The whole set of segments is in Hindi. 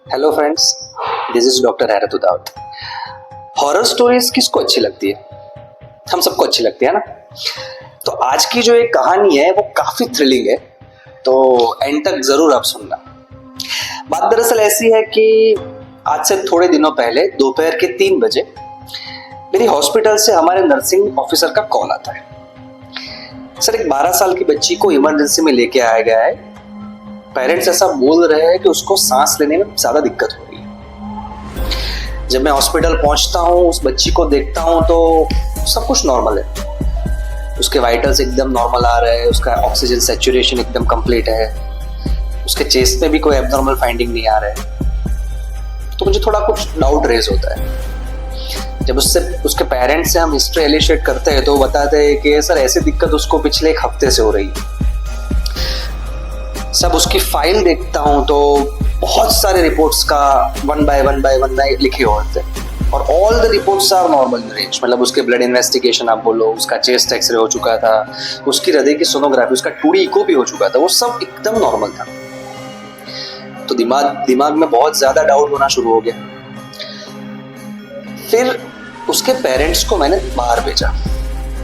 Hello friends, this is doctor हैरत उदावत। हॉरर स्टोरीज किसको अच्छी लगती है? हम सबको अच्छी लगती है ना। तो आज की जो एक कहानी है वो काफी थ्रिलिंग है, तो एंड तक जरूर आप सुनना। बात दरअसल ऐसी है कि आज से थोड़े दिनों पहले दोपहर के 3 बजे मेरी हॉस्पिटल से हमारे नर्सिंग ऑफिसर का कॉल आता है। सर, एक 12 साल की बच्ची को इमरजेंसी में लेके आया गया है। पेरेंट्स ऐसा बोल रहे हैं कि उसको सांस लेने में ज्यादा दिक्कत हो रही है। जब मैं हॉस्पिटल पहुंचता हूं, उस बच्ची को देखता हूं तो सब कुछ नॉर्मल है। उसके वाइटल्स एकदम नॉर्मल आ रहे हैं, उसका ऑक्सीजन सैचुरेशन एकदम कंप्लीट है, उसके चेस्ट में भी कोई एब्नॉर्मल फाइंडिंग नहीं आ रहा है। तो मुझे थोड़ा कुछ डाउट रेज होता है। जब उसके पेरेंट्स से हम हिस्ट्री एलिशिएट करते हैं तो बताते हैं कि सर ऐसी दिक्कत उसको पिछले 1 हफ्ते से हो रही है। सब उसकी फाइल देखता हूं तो बहुत सारे रिपोर्ट्स का वन बाय वन लिखे होते हैं और all the reports are normal range. मतलब उसके ब्लड इन्वेस्टिगेशन आप बोलो, उसका चेस्ट एक्सरे हो चुका था, उसकी हृदय की सोनोग्राफी, उसका 2D इको भी हो चुका था, वो सब एकदम नॉर्मल था। तो दिमाग में बहुत ज्यादा डाउट होना शुरू हो गया। फिर उसके पेरेंट्स को मैंने बाहर भेजा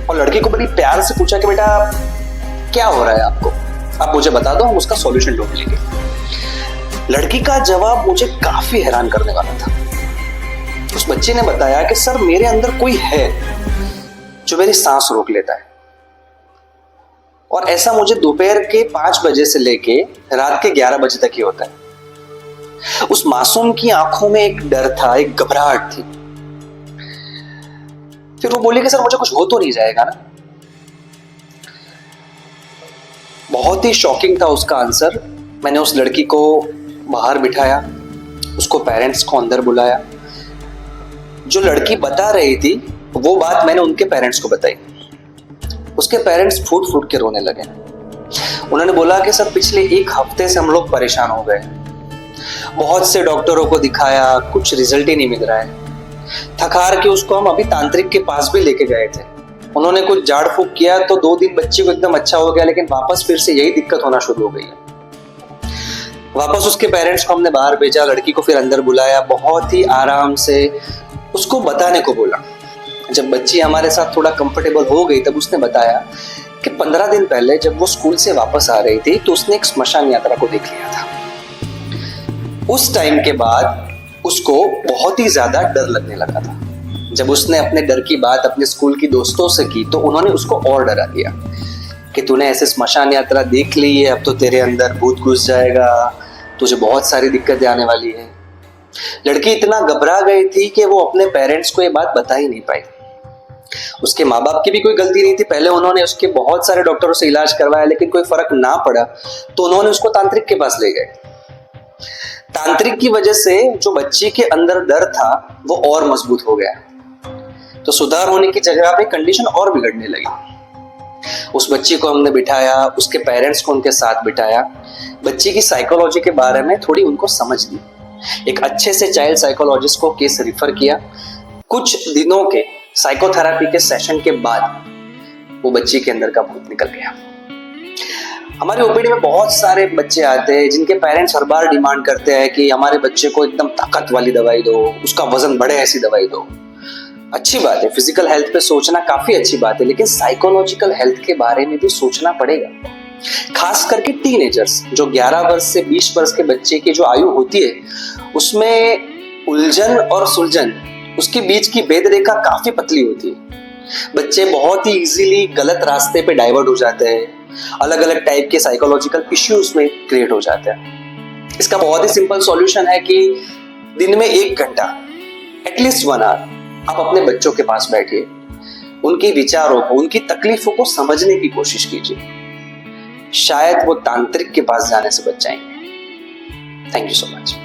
और लड़की को बड़ी प्यार से पूछा कि बेटा क्या हो रहा है आपको, आप मुझे बता दो, हम उसका सॉल्यूशन ढूंढ लेंगे। लड़की का जवाब मुझे काफी हैरान करने वाला था। उस बच्चे ने बताया कि सर मेरे अंदर कोई है जो मेरी सांस रोक लेता है और ऐसा मुझे दोपहर के 5 बजे से लेके रात के 11 बजे तक ही होता है। उस मासूम की आंखों में एक डर था, एक घबराहट थी। फिर वो बोली कि सर मुझे कुछ हो तो नहीं जाएगा ना। बहुत ही शॉकिंग था उसका आंसर। मैंने उस लड़की को बाहर बिठाया, उसको पेरेंट्स को अंदर बुलाया। जो लड़की बता रही थी वो बात मैंने उनके पेरेंट्स को बताई। उसके पेरेंट्स फूट फूट के रोने लगे। उन्होंने बोला कि सर पिछले 1 हफ्ते से हम लोग परेशान हो गए, बहुत से डॉक्टरों को दिखाया, कुछ रिजल्ट ही नहीं मिल रहा है। थक हार के उसको हम अभी तांत्रिक के पास भी लेके गए थे। उन्होंने कुछ झाड़ फूक किया तो 2 दिन बच्ची को एकदम अच्छा हो गया, लेकिन वापस फिर से यही दिक्कत होना शुरू हो गई है। वापस उसके पेरेंट्स को हमने बाहर भेजा, लड़की को फिर अंदर बुलाया, बहुत ही आराम से उसको बताने को बोला। जब बच्ची हमारे साथ थोड़ा कंफर्टेबल हो गई तब उसने बताया कि 15 दिन पहले जब वो स्कूल से वापस आ रही थी तो उसने एक स्मशान यात्रा को देख लिया था। उस टाइम के बाद उसको बहुत ही ज्यादा डर लगने लगा था। जब उसने अपने डर की बात अपने स्कूल की दोस्तों से की तो उन्होंने उसको और डरा दिया कि तूने ऐसे स्मशान यात्रा देख ली है, अब तो तेरे अंदर भूत घुस जाएगा, तुझे बहुत सारी दिक्कतें आने वाली है। लड़की इतना घबरा गई थी कि वो अपने पेरेंट्स को ये बात बता ही नहीं पाई। उसके माँ बाप की भी कोई गलती नहीं थी। पहले उन्होंने उसके बहुत सारे डॉक्टरों से इलाज करवाया, लेकिन कोई फर्क ना पड़ा तो उन्होंने उसको तांत्रिक के पास ले गए। तांत्रिक की वजह से जो बच्ची के अंदर डर था वो और मजबूत हो गया, तो सुधार होने की जगह पे कंडीशन और बिगड़ने लगी। उस बच्ची को हमने बिठाया, उसके पेरेंट्स को उनके साथ बिठाया, बच्ची की साइकोलॉजी के बारे में थोड़ी उनको समझ ली। एक अच्छे से चाइल्ड साइकोलॉजिस्ट को केस रिफर किया। कुछ दिनों के साइकोथेरेपी के सेशन के बाद वो बच्ची के अंदर का भूत निकल गया। हमारे ओपीडी में बहुत सारे बच्चे आते हैं जिनके पेरेंट्स हर बार डिमांड करते हैं कि हमारे बच्चे को एकदम ताकत वाली दवाई दो, उसका वजन बढ़े ऐसी दवाई दो। अच्छी बात है, फिजिकल हेल्थ पे सोचना काफी अच्छी बात है, लेकिन साइकोलॉजिकल हेल्थ के बारे में भी सोचना पड़ेगा। खास करके टीनेजर्स, जो 11 वर्ष से 20 वर्ष के बच्चे की जो आयु होती है उसमें उलझन और सुलझन, उसके बीच की भेद रेखा काफी पतली होती है। बच्चे बहुत ही इजीली गलत रास्ते पे डाइवर्ट हो जाते हैं, अलग अलग टाइप के साइकोलॉजिकल इश्यूज में क्रिएट हो जाते हैं। इसका बहुत ही सिंपल सॉल्यूशन है कि दिन में 1 घंटा, एटलीस्ट 1 आवर आप अपने बच्चों के पास बैठिए, उनके विचारों को, उनकी तकलीफों को समझने की कोशिश कीजिए। शायद वो तांत्रिक के पास जाने से बच जाएंगे। Thank you so much.